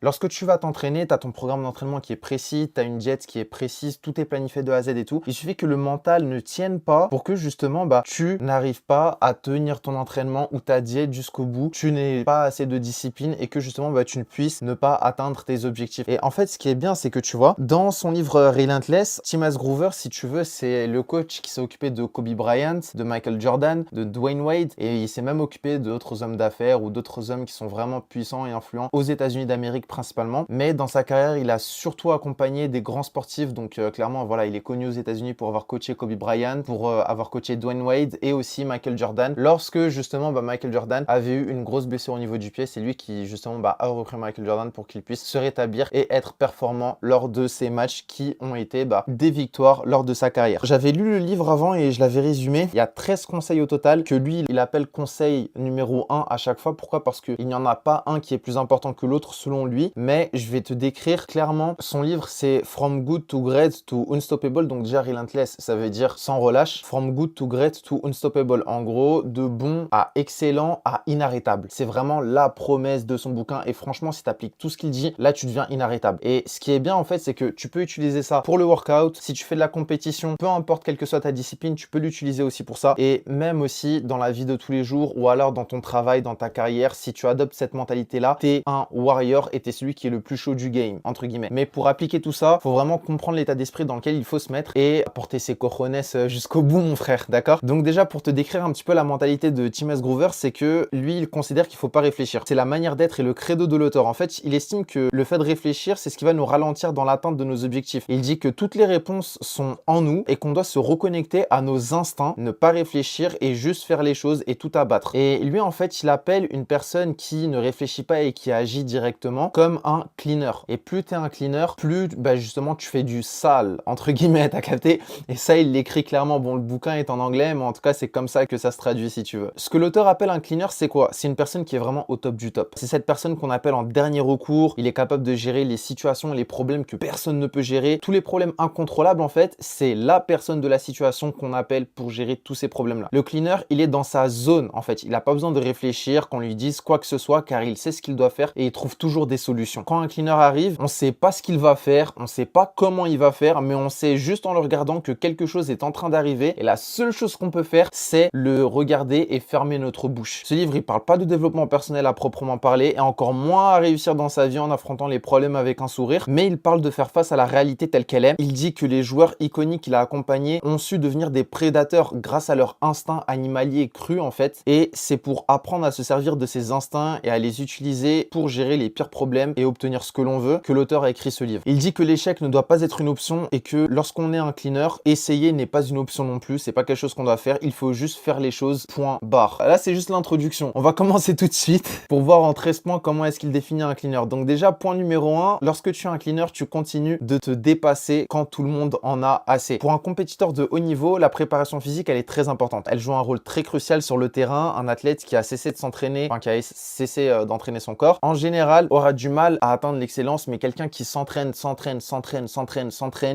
Lorsque tu vas t'entraîner, tu as ton programme d'entraînement qui est précis, tu as une diète qui est précise, tout est planifié de A à Z et tout. Il suffit que le mental ne tienne pas pour que justement tu n'arrives pas à tenir ton entraînement ou ta diète jusqu'au bout, tu n'aies pas assez de discipline et que justement tu ne puisses ne pas atteindre tes objectifs. Et en fait, ce qui est bien, c'est que tu vois, dans son livre Relentless, Tim Groover, si tu veux, c'est le coach qui s'est occupé de Kobe Bryant, de Michael Jordan, de Dwayne Wade et il s'est même occupé d'autres hommes d'affaires ou d'autres hommes qui sont vraiment puissants et influents aux États-Unis d'Amérique principalement, mais dans sa carrière, il a surtout accompagné des grands sportifs, donc clairement, voilà, il est connu aux États-Unis pour avoir coaché Kobe Bryant, pour avoir coaché Dwayne Wade et aussi Michael Jordan. Lorsque justement Michael Jordan avait eu une grosse blessure au niveau du pied, c'est lui qui justement a repris Michael Jordan pour qu'il puisse se rétablir et être performant lors de ces matchs qui ont été des victoires lors de sa carrière. J'avais lu le livre avant et je l'avais résumé. Il y a 13 conseils au total que lui, il appelle conseil numéro 1 à chaque fois. Pourquoi? Parce qu'il n'y en a pas un qui est plus important que l'autre selon lui. Mais je vais te décrire clairement. Son livre, c'est From Good to Great to Unstoppable. Donc déjà, Relentless, ça veut dire sans relâche. From Good to Great to Unstoppable. En gros, de bon à excellent à inarrêtable. C'est vraiment la promesse de son bouquin. Et franchement, si tu appliques tout ce qu'il dit, là, tu deviens inarrêtable. Et ce qui est bien, en fait, c'est que tu peux utiliser ça pour le workout. Si tu fais de la compétition, peu importe quelle que soit ta discipline, tu peux l'utiliser aussi pour ça. Et même aussi dans la vie de tous les jours ou alors dans ton travail, dans ta carrière, si tu adoptes cette mentalité-là, t'es un warrior et t'es celui qui est le plus chaud du game, entre guillemets. Mais pour appliquer tout ça, faut vraiment comprendre l'état d'esprit dans lequel il faut se mettre et porter ses cojones jusqu'au bout, mon frère, d'accord? Donc déjà, pour te décrire un petit peu la mentalité de Tim Groover, c'est que lui, il considère qu'il faut pas réfléchir. C'est la manière d'être et le credo de l'auteur. En fait, il estime que le fait de réfléchir, c'est ce qui va nous ralentir dans l'atteinte de nos objectifs. Il dit que toutes les réponses sont en nous et qu'on doit se reconnecter à nos instincts, ne pas réfléchir et juste faire les choses et tout abattre. Et lui, en fait, il appelle une personne qui ne réfléchit pas et qui agit directement comme un cleaner. Et plus tu es un cleaner, plus justement tu fais du sale, entre guillemets, t'as capté? Et ça, il l'écrit clairement. Bon, le bouquin est en anglais, mais en tout cas, c'est comme ça que ça se traduit si tu veux. Ce que l'auteur appelle un cleaner, c'est quoi? C'est une personne qui est vraiment au top du top. C'est cette personne qu'on appelle en dernier recours. Il est capable de gérer les situations, les problèmes que personne ne peut gérer. Tous les problèmes incontrôlables, en fait, c'est la personne de la situation qu'on appelle pour gérer tous ces problèmes-là. Le cleaner, il est dans sa zone, en fait. Il n'a pas besoin de réfléchir, qu'on lui dise quoi que ce soit, car il sait ce qu'il doit faire et il trouve toujours des solutions. Quand un cleaner arrive, on sait pas ce qu'il va faire, on sait pas comment il va faire, mais on sait juste en le regardant que quelque chose est en train d'arriver et la seule chose qu'on peut faire, c'est le regarder et fermer notre bouche. Ce livre, il parle pas de développement personnel à proprement parler et encore moins à réussir dans sa vie en affrontant les problèmes avec un sourire, mais il parle de faire face à la réalité telle qu'elle est. Il dit que les joueurs iconiques qu'il a accompagnés ont su devenir des prédateurs grâce à leur instinct animalier cru en fait, et c'est pour apprendre à se servir de ces instincts et à les utiliser pour gérer les pires problèmes et obtenir ce que l'on veut que l'auteur a écrit ce livre. Il dit que l'échec ne doit pas être une option et que lorsqu'on est un cleaner, essayer n'est pas une option non plus, c'est pas quelque chose qu'on doit faire, il faut juste faire les choses, point barre. Là, c'est juste l'introduction. On va commencer tout de suite pour voir en 13 points comment est-ce qu'il définit un cleaner. Donc déjà, point numéro 1, lorsque tu es un cleaner, tu continues de te dépasser quand tout le monde en a assez. Pour un compétiteur de haut niveau, la préparation physique, elle est très importante. Elle joue un rôle très crucial sur le terrain. Un athlète qui a cessé de s'entraîner, qui a cessé d'entraîner son corps, en général, aura du mal à atteindre l'excellence, mais quelqu'un qui s'entraîne,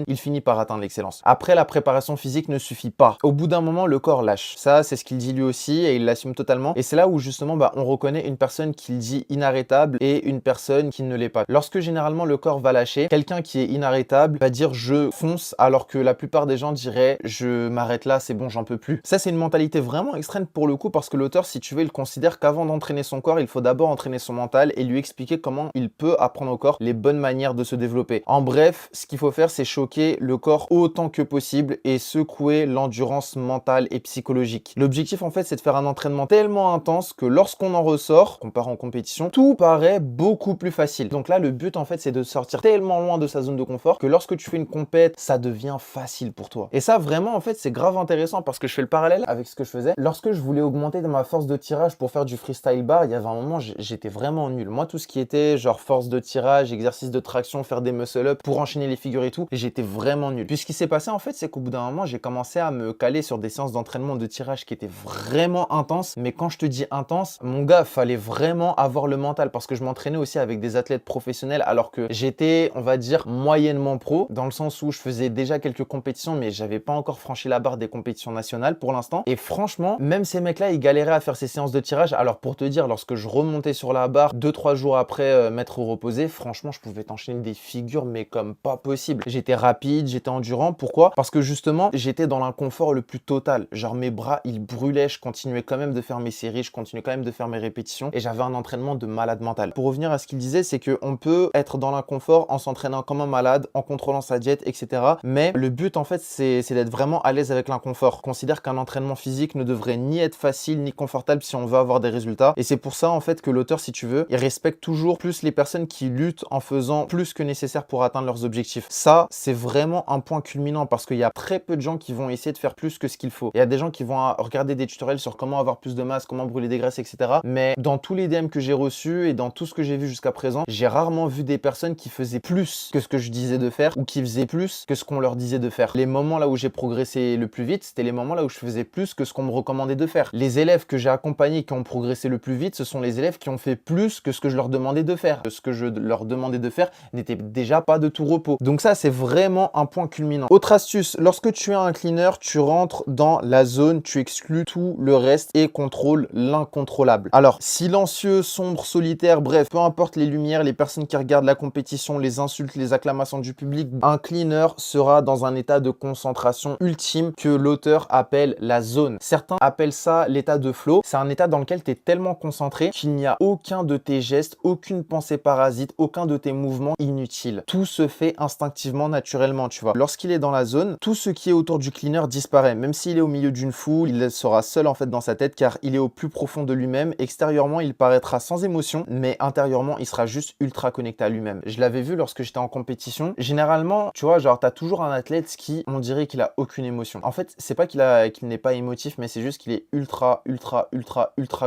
il finit par atteindre l'excellence. Après, la préparation physique ne suffit pas. Au bout d'un moment, le corps lâche. Ça, c'est ce qu'il dit lui aussi et il l'assume totalement. Et c'est là où justement, on reconnaît une personne qu'il dit inarrêtable et une personne qui ne l'est pas. Lorsque généralement le corps va lâcher, quelqu'un qui est inarrêtable va dire je fonce, alors que la plupart des gens diraient je m'arrête là, c'est bon, j'en peux plus. Ça, c'est une mentalité vraiment extrême pour le coup parce que l'auteur, si tu veux, il considère qu'avant d'entraîner son corps, il faut d'abord entraîner son mental et lui expliquer comment il peut apprendre au corps les bonnes manières de se développer. En bref, ce qu'il faut faire, c'est choquer le corps autant que possible et secouer l'endurance mentale et psychologique. L'objectif, en fait, c'est de faire un entraînement tellement intense que lorsqu'on en ressort, qu'on part en compétition, tout paraît beaucoup plus facile. Donc là, le but, en fait, c'est de sortir tellement loin de sa zone de confort que lorsque tu fais une compète, ça devient facile pour toi. Et ça, vraiment, en fait, c'est grave intéressant parce que je fais le parallèle avec ce que je faisais. Lorsque je voulais augmenter ma force de tirage pour faire du freestyle bar, il y avait un moment, j'étais vraiment nul. Moi, tout ce qui était genre force de tirage, exercice de traction, faire des muscle-up pour enchaîner les figures et tout, j'étais vraiment nul. Puis ce qui s'est passé, en fait, c'est qu'au bout d'un moment, j'ai commencé à me caler sur des séances d'entraînement de tirage qui étaient vraiment intenses. Mais quand je te dis intense, mon gars, fallait vraiment avoir le mental parce que je m'entraînais aussi avec des athlètes professionnels alors que j'étais, on va dire, moyennement pro dans le sens où je faisais déjà quelques compétitions mais j'avais pas encore franchi la barre des compétitions nationales pour l'instant. Et franchement, même ces mecs-là, ils galéraient à faire ces séances de tirage. Alors pour te dire, lorsque je remontais sur la barre 2-3 jours après mettre au reposé, franchement, je pouvais t'enchaîner des figures, mais comme pas possible. J'étais rapide, j'étais endurant. Pourquoi? Parce que justement, j'étais dans l'inconfort le plus total. Genre, mes bras, ils brûlaient, je continuais quand même de faire mes séries, je continuais quand même de faire mes répétitions et j'avais un entraînement de malade mental. Pour revenir à ce qu'il disait, c'est qu'on peut être dans l'inconfort en s'entraînant comme un malade, en contrôlant sa diète, etc. Mais le but, en fait, c'est d'être vraiment à l'aise avec l'inconfort. Je considère qu'un entraînement physique ne devrait ni être facile ni confortable si on veut avoir des résultats. Et c'est pour ça, en fait, que l'auteur, si tu veux, il respecte toujours plus les personnes qui luttent en faisant plus que nécessaire pour atteindre leurs objectifs. Ça, c'est vraiment un point culminant parce qu'il y a très peu de gens qui vont essayer de faire plus que ce qu'il faut. Il y a des gens qui vont regarder des tutoriels sur comment avoir plus de masse, comment brûler des graisses, etc. Mais dans tous les DM que j'ai reçus et dans tout ce que j'ai vu jusqu'à présent, j'ai rarement vu des personnes qui faisaient plus que ce que je disais de faire ou qui faisaient plus que ce qu'on leur disait de faire. Les moments là où j'ai progressé le plus vite, c'était les moments là où je faisais plus que ce qu'on me recommandait de faire. Les élèves que j'ai accompagnés qui ont progressé le plus vite, ce sont les élèves qui ont fait plus que ce que je leur demandais de faire. Ce que je leur demandais de faire n'était déjà pas de tout repos. Donc ça, c'est vraiment un point culminant. Autre astuce, lorsque tu es un cleaner, tu rentres dans la zone, tu exclus tout le reste et contrôles l'incontrôlable. Alors, silencieux, sombre, solitaire, bref, peu importe les lumières, les personnes qui regardent la compétition, les insultes, les acclamations du public, un cleaner sera dans un état de concentration ultime que l'auteur appelle la zone. Certains appellent ça l'état de flow. C'est un état dans lequel tu es tellement concentré qu'il n'y a aucun de tes gestes, aucune pensée parasite, aucun de tes mouvements inutiles. Tout se fait instinctivement, naturellement, tu vois. Lorsqu'il est dans la zone, tout ce qui est autour du cleaner disparaît. Même s'il est au milieu d'une foule, il sera seul en fait dans sa tête car il est au plus profond de lui-même. Extérieurement, il paraîtra sans émotion, mais intérieurement, il sera juste ultra connecté à lui-même. Je l'avais vu lorsque j'étais en compétition. Généralement, tu vois, genre, t'as toujours un athlète qui, on dirait qu'il a aucune émotion. En fait, c'est pas qu'il n'est pas émotif, mais c'est juste qu'il est ultra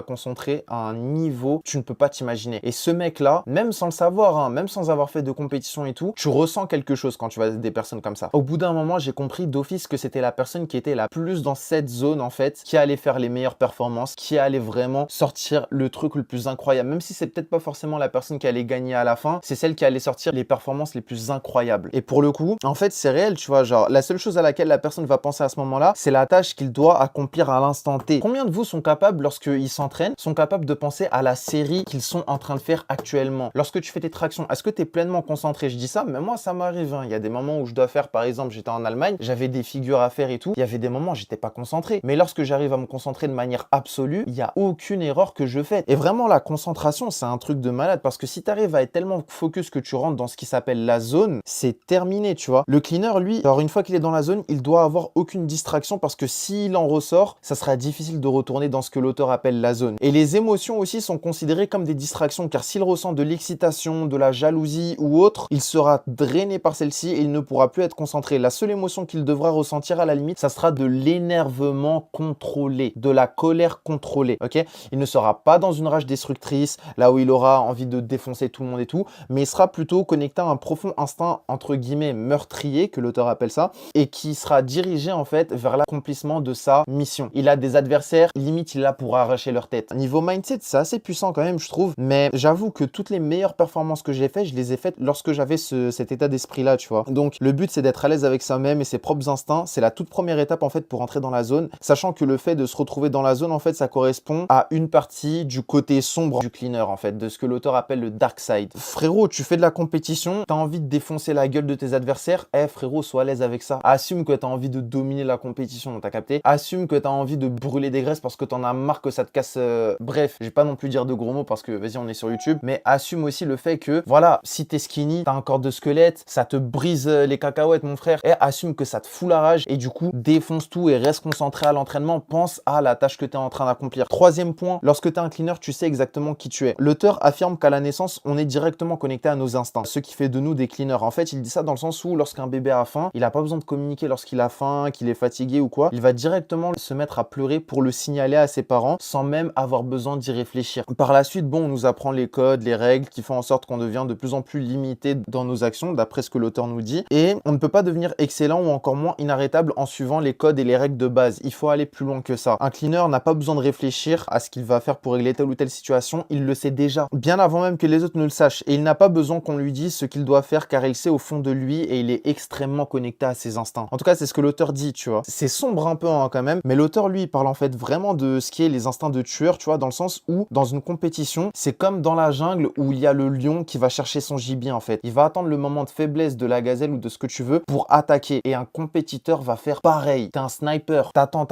concentré à un niveau que tu ne peux pas t'imaginer. Et ce mec-là, même sans le savoir, hein, même sans avoir fait de compétition et tout, tu ressens quelque chose quand tu vois des personnes comme ça. Au bout d'un moment, j'ai compris d'office que c'était la personne qui était la plus dans cette zone, en fait, qui allait faire les meilleures performances, qui allait vraiment sortir le truc le plus incroyable. Même si c'est peut-être pas forcément la personne qui allait gagner à la fin, c'est celle qui allait sortir les performances les plus incroyables. Et pour le coup, en fait, c'est réel, tu vois, genre, la seule chose à laquelle la personne va penser à ce moment-là, c'est la tâche qu'il doit accomplir à l'instant T. Combien de vous sont capables, lorsqu'ils s'entraînent, sont capables de penser à la série qu'ils sont en train de faire actuellement? Lorsque tu fais tes tractions, est-ce que tu es pleinement concentré? Je dis ça, mais moi, ça m'arrive, hein. Il y a des moments où je dois faire, par exemple, j'étais en Allemagne, j'avais des figures à faire et tout. Il y avait des moments où j'étais pas concentré. Mais lorsque j'arrive à me concentrer de manière absolue, il y a aucune erreur que je fais. Et vraiment, la concentration, c'est un truc de malade parce que si tu arrives à être tellement focus que tu rentres dans ce qui s'appelle la zone, c'est terminé, tu vois. Le cleaner, lui, alors une fois qu'il est dans la zone, il doit avoir aucune distraction parce que s'il en ressort, ça sera difficile de retourner dans ce que l'auteur appelle la zone. Et les émotions aussi sont considérées comme des distractions car s'il ressent de l'excitation, de la jalousie ou autre, il sera drainé par celle-ci et il ne pourra plus être concentré. La seule émotion qu'il devra ressentir à la limite, ça sera de l'énervement contrôlé, de la colère contrôlée, ok? Il ne sera pas dans une rage destructrice, là où il aura envie de défoncer tout le monde et tout, mais il sera plutôt connecté à un profond instinct, entre guillemets, meurtrier, que l'auteur appelle ça, et qui sera dirigé en fait vers l'accomplissement de sa mission. Il a des adversaires, limite il est là pour arracher leur tête. Niveau mindset, c'est assez puissant quand même, je trouve, mais j'avoue que toutes les meilleures performances que j'ai faites, je les ai faites lorsque j'avais cet état d'esprit-là, tu vois. Donc le but, c'est d'être à l'aise avec soi-même et ses propres instincts. C'est la toute première étape en fait pour entrer dans la zone, sachant que le fait de se retrouver dans la zone, en fait, ça correspond à une partie du côté sombre du cleaner, en fait, de ce que l'auteur appelle le dark side. Frérot, tu fais de la compétition, t'as envie de défoncer la gueule de tes adversaires, frérot, sois à l'aise avec ça. Assume que t'as envie de dominer la compétition, t'as capté. Assume que t'as envie de brûler des graisses parce que t'en as marre que ça te casse. Bref, je vais pas non plus dire de gros mots parce que, vas-y, on est sur YouTube, mais assume aussi le fait que, voilà, si t'es skinny, t'as un corps de squelette, ça te brise les cacahuètes, mon frère, et assume que ça te fout la rage et du coup, défonce tout et reste concentré à l'entraînement, pense à la tâche que t'es en train d'accomplir. Troisième point, lorsque t'es un cleaner, tu sais exactement qui tu es. L'auteur affirme qu'à la naissance, on est directement connecté à nos instincts, ce qui fait de nous des cleaners. En fait, il dit ça dans le sens où lorsqu'un bébé a faim, il n'a pas besoin de communiquer lorsqu'il a faim, qu'il est fatigué ou quoi. Il va directement se mettre à pleurer pour le signaler à ses parents sans même avoir besoin d'y réfléchir. Par la suite, bon, on nous apprend les codes, les règles qui font en sorte qu'on devient de plus en plus limité dans nos actions, d'après ce que l'auteur nous dit. Et on ne peut pas devenir excellent ou encore moins inarrêtable en suivant les codes et les règles de base. Il faut aller plus loin que ça. Un cleaner n'a pas besoin de réfléchir à ce qu'il va faire pour régler telle ou telle situation. Il le sait déjà, bien avant même que les autres ne le sachent. Et il n'a pas besoin qu'on lui dise ce qu'il doit faire car il sait au fond de lui et il est extrêmement connecté à ses instincts. En tout cas, c'est ce que l'auteur dit, tu vois. C'est sombre un peu hein, quand même, mais l'auteur, lui, il parle en fait vraiment de ce qui est les instincts de tueur, tu vois, dans le sens où, dans une compétition, c'est comme dans la jungle où il y a le lion qui va chercher son gibier en fait. Il va attendre le moment de faiblesse de la gazelle ou de ce que tu veux pour attaquer. Et un compétiteur va faire pareil. T'es un sniper, t'attends,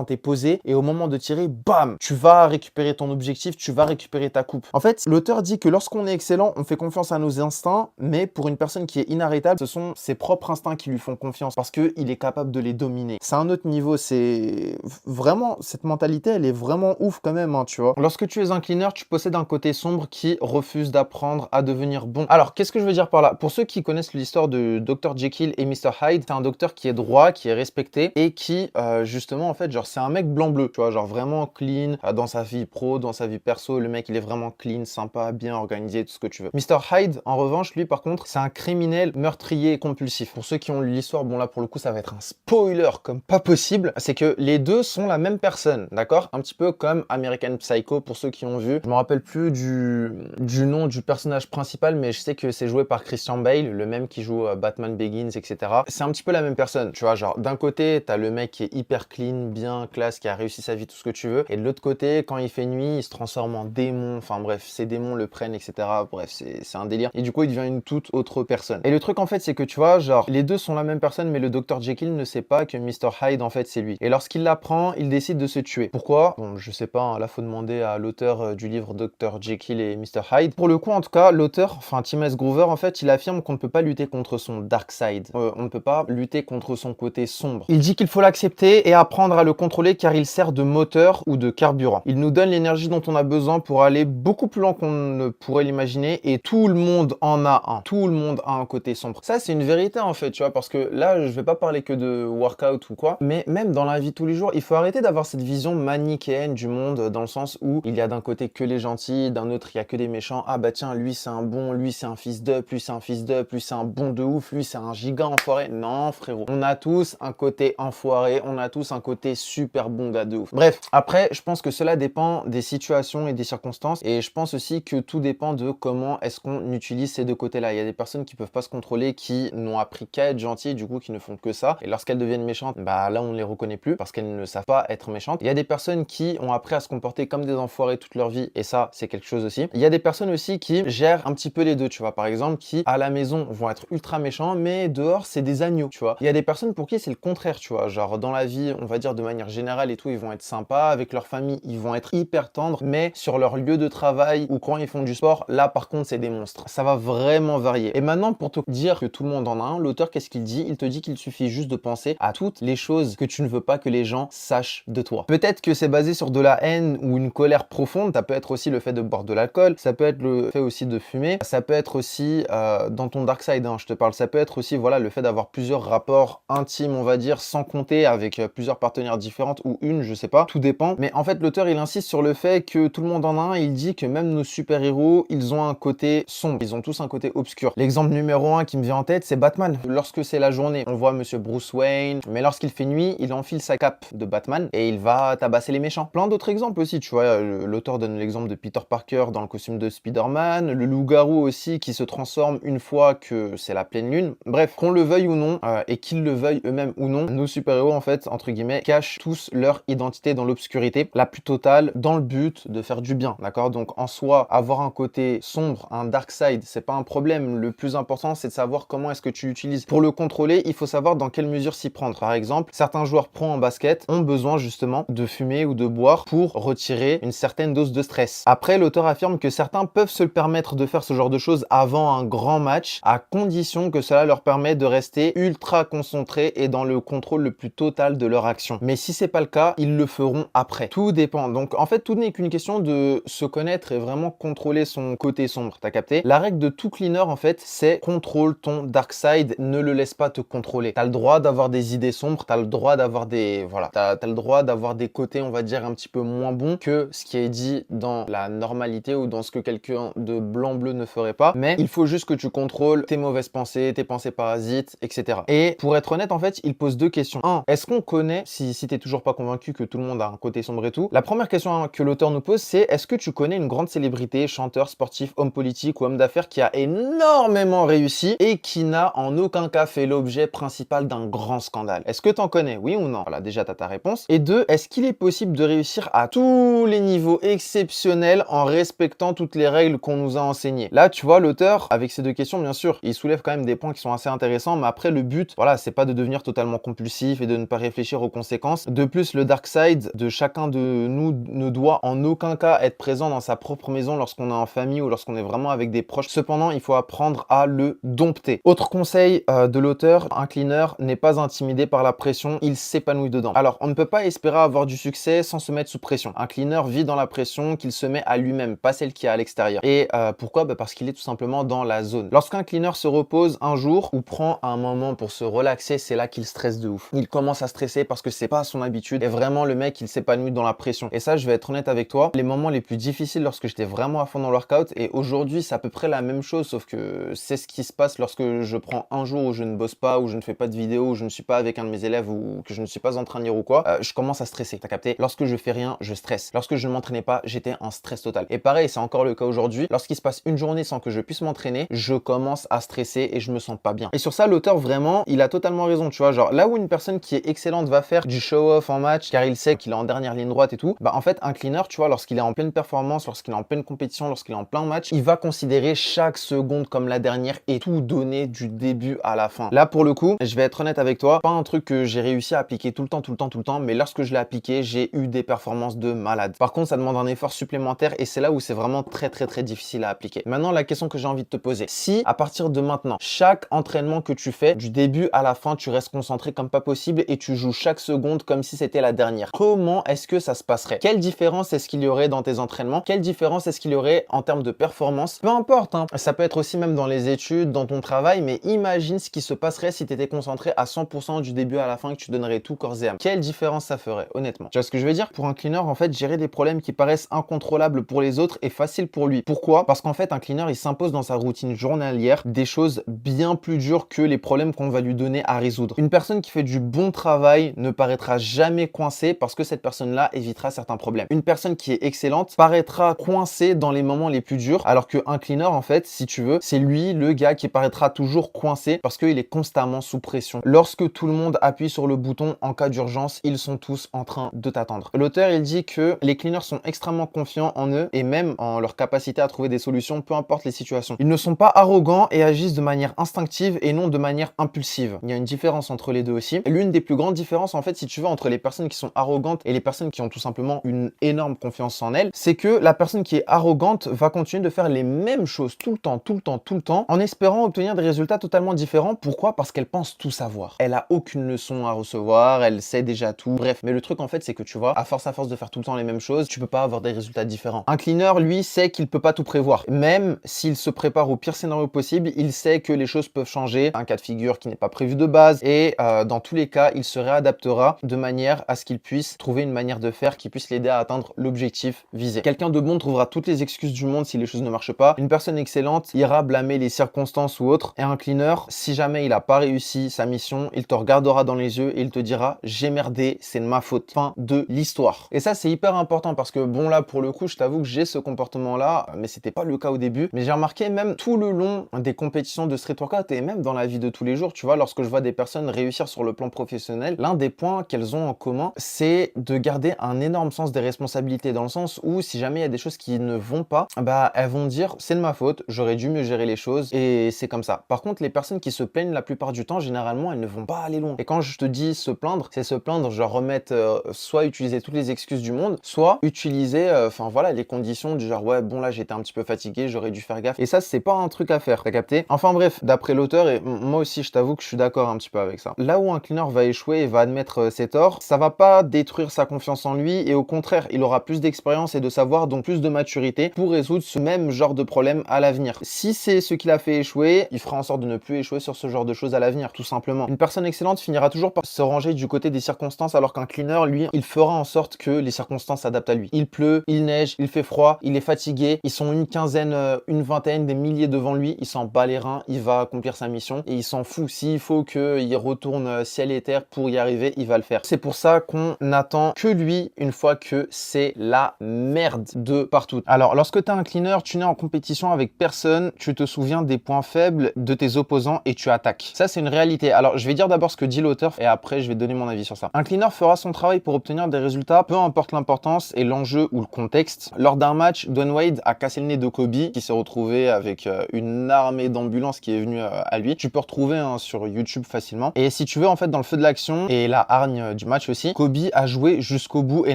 t'es posé et au moment de tirer, bam, tu vas récupérer ton objectif, tu vas récupérer ta coupe. En fait, l'auteur dit que lorsqu'on est excellent, on fait confiance à nos instincts, mais pour une personne qui est inarrêtable, ce sont ses propres instincts qui lui font confiance parce qu'il est capable de les dominer. C'est un autre niveau, c'est vraiment, cette mentalité, elle est vraiment ouf quand même, hein, tu vois. Lorsque tu es un cleaner, tu possèdes un côté sombre qui refuse d'apprendre à devenir bon. Alors, qu'est-ce que je veux dire par là? Pour ceux qui connaissent l'histoire de Dr. Jekyll et Mr. Hyde, c'est un docteur qui est droit, qui est respecté et qui, justement, en fait, genre, c'est un mec blanc-bleu, tu vois, genre vraiment clean dans sa vie pro, dans sa vie perso. Le mec, il est vraiment clean, sympa, bien organisé, tout ce que tu veux. Mr. Hyde, en revanche, lui, par contre, c'est un criminel meurtrier compulsif. Pour ceux qui ont lu l'histoire, bon là, pour le coup, ça va être un spoiler comme pas possible. C'est que les deux sont la même personne, d'accord? Un petit peu comme American Psycho, pour ceux qui ont vu. Je me rappelle plus du nom du personnage principal, mais je sais que c'est joué par Christian Bale, le même qui joue Batman Begins, etc. C'est un petit peu la même personne, tu vois, genre, d'un côté, t'as le mec qui est hyper clean, bien, classe, qui a réussi sa vie, tout ce que tu veux, et de l'autre côté, quand il fait nuit, il se transforme en démon, enfin bref, ces démons le prennent, etc. Bref, c'est un délire. Et du coup, il devient une toute autre personne. Et le truc, en fait, c'est que tu vois, genre, les deux sont la même personne, mais le Dr. Jekyll ne sait pas que Mr. Hyde, en fait, c'est lui. Et lorsqu'il l'apprend, il décide de se tuer. Pourquoi? Bon, je sais pas, hein, là, faut demander à l'auteur du livre Dr. Jekyll et Mr. Hyde. Pour le coup, en tout cas, l'auteur, enfin, Tim S. Groover, en fait, il affirme qu'on ne peut pas lutter contre son dark side. On ne peut pas lutter contre son côté sombre. Il dit qu'il faut l'accepter et apprendre à le contrôler car il sert de moteur ou de carburant. Il nous donne l'énergie dont on a besoin pour aller beaucoup plus loin qu'on ne pourrait l'imaginer et tout le monde en a un. Tout le monde a un côté sombre. Ça, c'est une vérité en fait, tu vois, parce que là, je vais pas parler que de workout ou quoi, mais même dans la vie de tous les jours, il faut arrêter d'avoir cette vision manichéenne du monde dans le sens où il y a d'un côté que les gentils, d'un autre, il y a que des méchants. Ah bah tiens, lui c'est un bon, lui c'est un fils d'up, lui c'est un fils d'up, lui c'est un bon de ouf, lui c'est un giga enfoiré. Non, frérot. On a tous un côté enfoiré, on a tous un côté super bon gars de ouf. Bref, après, je pense que cela dépend des situations et des circonstances et je pense aussi que tout dépend de comment est-ce qu'on utilise ces deux côtés-là. Il y a des personnes qui peuvent pas se contrôler, qui n'ont appris qu'à être gentilles, du coup, qui ne font que ça. Et lorsqu'elles deviennent méchantes, bah là, on ne les reconnaît plus parce qu'elles ne savent pas être méchantes. Il y a des personnes qui ont appris à se comporter comme des enfoirés toute leur vie et ça, c'est quelque chose aussi. Il y a des personnes aussi qui gèrent un petit peu les deux, tu vois, par exemple, qui à la maison vont être ultra méchants, mais dehors, c'est des agneaux, tu vois. Il y a des personnes pour qui c'est le contraire, tu vois, genre dans la vie, on va dire de manière générale et tout, ils vont être sympas, avec leur famille, ils vont être hyper tendres, mais sur leur lieu de travail ou quand ils font du sport, là par contre, c'est des monstres. Ça va vraiment varier. Et maintenant, pour te dire que tout le monde en a un, l'auteur, qu'est-ce qu'il dit? Il te dit qu'il suffit juste de penser à toutes les choses que tu ne veux pas que les gens sachent de toi. Peut-être que c'est basé sur de la haine ou une colère profonde, ça peut être aussi le fait de boire de l'alcool, ça peut être le fait aussi de fumer, ça peut être aussi dans ton dark side, hein, je te parle, ça peut être aussi voilà le fait d'avoir plusieurs rapports intimes, on va dire, sans compter avec plusieurs partenaires différentes ou une, je sais pas, tout dépend. Mais en fait, l'auteur, il insiste sur le fait que tout le monde en a un, et il dit que même nos super-héros, ils ont un côté sombre, ils ont tous un côté obscur. L'exemple numéro 1 qui me vient en tête, c'est Batman. Lorsque c'est la journée, on voit monsieur Bruce Wayne, mais lorsqu'il fait nuit, il enfile sa cape de Batman et il va tabasser les méchants. Plein d'autres exemples aussi, tu vois, l'auteur donne l'exemple de Peter Parker dans le costume de Spider-Man, le loup-garou aussi qui se transforme une fois que c'est la pleine lune. Bref, qu'on le veuille ou non, et qu'ils le veuillent eux-mêmes ou non, nos super-héros, en fait, entre guillemets, cachent tous leur identité dans l'obscurité, la plus totale, dans le but de faire du bien, d'accord? Donc, en soi, avoir un côté sombre, un dark side, c'est pas un problème. Le plus important, c'est de savoir comment est-ce que tu l'utilises. Pour le contrôler, il faut savoir dans quelle mesure s'y prendre. Par exemple, certains joueurs pro en basket ont besoin, justement, de fumer ou de boire pour retirer une certaine dose de stress. Après, l'auteur affirme que certains peuvent se le permettre de faire ce genre de choses avant un grand match, à condition que cela leur permette de rester ultra concentrés et dans le contrôle le plus total de leur action. Mais si c'est pas le cas, ils le feront après. Tout dépend. Donc en fait, tout n'est qu'une question de se connaître et vraiment contrôler son côté sombre. T'as capté? La règle de tout cleaner, en fait, c'est contrôle ton dark side, ne le laisse pas te contrôler. T'as le droit d'avoir des idées sombres, t'as le droit d'avoir des... Voilà. T'as le droit d'avoir des côtés, on va dire, un petit peu moins bons que ce qui est dit dans la normalité ou dans ce que quelqu'un de blanc-bleu ne ferait pas. Mais il faut juste que tu contrôles tes mauvaises pensées, tes pensées parasites, etc. Et pour être honnête, en fait, il pose deux questions. Un, est-ce qu'on connaît, si t'es toujours pas convaincu que tout le monde a un côté sombre et tout, la première question que l'auteur nous pose, c'est est-ce que tu connais une grande célébrité, chanteur, sportif, homme politique ou homme d'affaires qui a énormément réussi et qui n'a en aucun cas fait l'objet principal d'un grand scandale? Est-ce que t'en connais, oui ou non? Voilà, déjà t'as ta réponse. Et deux, est-ce qu'il est possible de réussir à tous les niveaux exceptionnels en respectant toutes les les règles qu'on nous a enseignées. Là, tu vois, l'auteur, avec ces deux questions, bien sûr, il soulève quand même des points qui sont assez intéressants, mais après, le but, voilà, c'est pas de devenir totalement compulsif et de ne pas réfléchir aux conséquences. De plus, le dark side de chacun de nous ne doit en aucun cas être présent dans sa propre maison lorsqu'on est en famille ou lorsqu'on est vraiment avec des proches. Cependant, il faut apprendre à le dompter. Autre conseil de l'auteur, un cleaner n'est pas intimidé par la pression, il s'épanouit dedans. Alors, on ne peut pas espérer avoir du succès sans se mettre sous pression. Un cleaner vit dans la pression qu'il se met à lui-même, pas celle qui est à l'extérieur. Et pourquoi? Parce qu'il est tout simplement dans la zone. Lorsqu'un cleaner se repose un jour ou prend un moment pour se relaxer, c'est là qu'il stresse de ouf. Il commence à stresser parce que c'est pas son habitude et vraiment le mec il s'épanouit dans la pression. Et ça, je vais être honnête avec toi, les moments les plus difficiles lorsque j'étais vraiment à fond dans le workout, et aujourd'hui c'est à peu près la même chose, sauf que c'est ce qui se passe lorsque je prends un jour où je ne bosse pas, où je ne fais pas de vidéo, où je ne suis pas avec un de mes élèves ou que je ne suis pas en train de lire ou quoi, je commence à stresser, t'as capté? Lorsque je fais rien, je stresse. Lorsque je ne m'entraînais pas, j'étais en stress total. Et pareil, c'est encore le cas aujourd'hui, lorsqu'il se passe une journée sans que je puisse m'entraîner, je commence à stresser et je me sens pas bien. Et sur ça, l'auteur vraiment, il a totalement raison, tu vois, genre là où une personne qui est excellente va faire du show-off en match car il sait qu'il est en dernière ligne droite et tout, bah en fait un cleaner, tu vois, lorsqu'il est en pleine performance, lorsqu'il est en pleine compétition, lorsqu'il est en plein match, il va considérer chaque seconde comme la dernière et tout donner du début à la fin. Là pour le coup, je vais être honnête avec toi, pas un truc que j'ai réussi à appliquer tout le temps, mais lorsque je l'ai appliqué, j'ai eu des performances de malade. Par contre, ça demande un effort supplémentaire et c'est là où c'est vraiment très difficile à appliquer. Maintenant, la question que j'ai envie de te poser, si à partir de maintenant, chaque entraînement que tu fais, du début à la fin, tu restes concentré comme pas possible et tu joues chaque seconde comme si c'était la dernière, comment est-ce que ça se passerait? Quelle différence est-ce qu'il y aurait dans tes entraînements? Quelle différence est-ce qu'il y aurait en termes de performance? Peu importe, hein. Ça peut être aussi même dans les études, dans ton travail, mais imagine ce qui se passerait si tu étais concentré à 100% du début à la fin et que tu donnerais tout corps et âme. Quelle différence ça ferait, honnêtement? Tu vois ce que je veux dire? Pour un cleaner, en fait, gérer des problèmes qui paraissent incontrôlables pour les autres est facile pour lui. Pourquoi? Parce qu'en fait, un cleaner, il s'impose dans sa routine journalière des choses bien plus dures que les problèmes qu'on va lui donner à résoudre. Une personne qui fait du bon travail ne paraîtra jamais coincée parce que cette personne-là évitera certains problèmes. Une personne qui est excellente paraîtra coincée dans les moments les plus durs, alors qu'un cleaner, en fait, si tu veux, c'est lui, le gars qui paraîtra toujours coincé parce qu'il est constamment sous pression. Lorsque tout le monde appuie sur le bouton en cas d'urgence, ils sont tous en train de t'attendre. L'auteur, il dit que les cleaners sont extrêmement confiants en eux et même en leur capacité à trouver des solutions, peu importe les situations. Ils ne sont pas arrogants et agissent de manière instinctive et non de manière impulsive. Il y a une différence entre les deux aussi. L'une des plus grandes différences, en fait, si tu veux, entre les personnes qui sont arrogantes et les personnes qui ont tout simplement une énorme confiance en elles, c'est que la personne qui est arrogante va continuer de faire les mêmes choses tout le temps, en espérant obtenir des résultats totalement différents. Pourquoi? Parce qu'elle pense tout savoir. Elle a aucune leçon à recevoir, elle sait déjà tout. Bref, mais le truc en fait, c'est que tu vois, à force de faire tout le temps les mêmes choses, tu peux pas avoir des résultats différents. Un cleaner, lui, sait qu'il peut pas tout prévoir. Même s'il se prépare au pire scénario possible, il sait que les choses peuvent changer, un cas de figure qui n'est pas prévu de base, et dans tous les cas, il se réadaptera de manière à ce qu'il puisse trouver une manière de faire qui puisse l'aider à atteindre l'objectif visé. Quelqu'un de bon trouvera toutes les excuses du monde si les choses ne marchent pas. Une personne excellente ira blâmer les circonstances ou autres. Et un cleaner, si jamais il a pas réussi sa mission, il te regardera dans les yeux et il te dira: j'ai merdé, c'est de ma faute. Fin de l'histoire. Et ça, c'est hyper important parce que bon, là, pour le coup, je t'avoue que j'ai ce comportement-là, mais c'était pas le cas au début. Mais j'ai remarqué même tout le long des compétitions de street workout et même dans la vie de tous les jours, tu vois, lorsque je vois des personnes réussir sur le plan professionnel, l'un des points qu'elles ont en commun, c'est de garder un énorme sens des responsabilités, dans le sens où si jamais il y a des choses qui ne vont pas, bah elles vont dire: c'est de ma faute, j'aurais dû mieux gérer les choses et c'est comme ça. Par contre, les personnes qui se plaignent la plupart du temps, généralement, elles ne vont pas aller loin. Et quand je te dis se plaindre, c'est se plaindre, genre remettre, soit utiliser toutes les excuses du monde, soit utiliser, enfin voilà, les conditions du genre: ouais, bon là j'étais un petit peu fatigué, j'aurais dû faire gaffe. Et ça, c'est pas un truc à faire, t'as capté? Enfin bref, d'après l'auteur, et moi aussi je t'avoue que je suis d'accord un petit peu avec ça. Là où un cleaner va échouer et va admettre ses torts, ça va pas détruire sa confiance en lui et au contraire, il aura plus d'expérience et de savoir, donc plus de maturité pour résoudre ce même genre de problème à l'avenir. Si c'est ce qui l'a fait échouer, il fera en sorte de ne plus échouer sur ce genre de choses à l'avenir, tout simplement. Une personne excellente finira toujours par se ranger du côté des circonstances, alors qu'un cleaner, lui, il fera en sorte que les circonstances s'adaptent à lui. Il pleut, il neige, il fait froid, il est fatigué, ils sont une quinzaine, une vingtaine, des milliers devant lui, il s'en bat les reins, il va accomplir sa mission et il s'en fout. S'il faut qu'il retourne ciel et terre pour y arriver, il va le faire. C'est pour ça qu'on attend que lui une fois que c'est la merde de partout. Alors, lorsque tu es un cleaner, tu n'es en compétition avec personne, tu te souviens des points faibles de tes opposants et tu attaques. Ça, c'est une réalité. Alors, je vais dire d'abord ce que dit l'auteur et après, je vais donner mon avis sur ça. Un cleaner fera son travail pour obtenir des résultats, peu importe l'importance et l'enjeu ou le contexte. Lors d'un match, Dwayne Wade Wade a cassé le nez de Kobe, qui s'est retrouvé avec une armée d'ambulances qui est venue à lui. Tu peux retrouver sur YouTube facilement. Et si tu veux, en fait, dans le feu de l'action et la hargne du match aussi, Kobe a joué jusqu'au bout et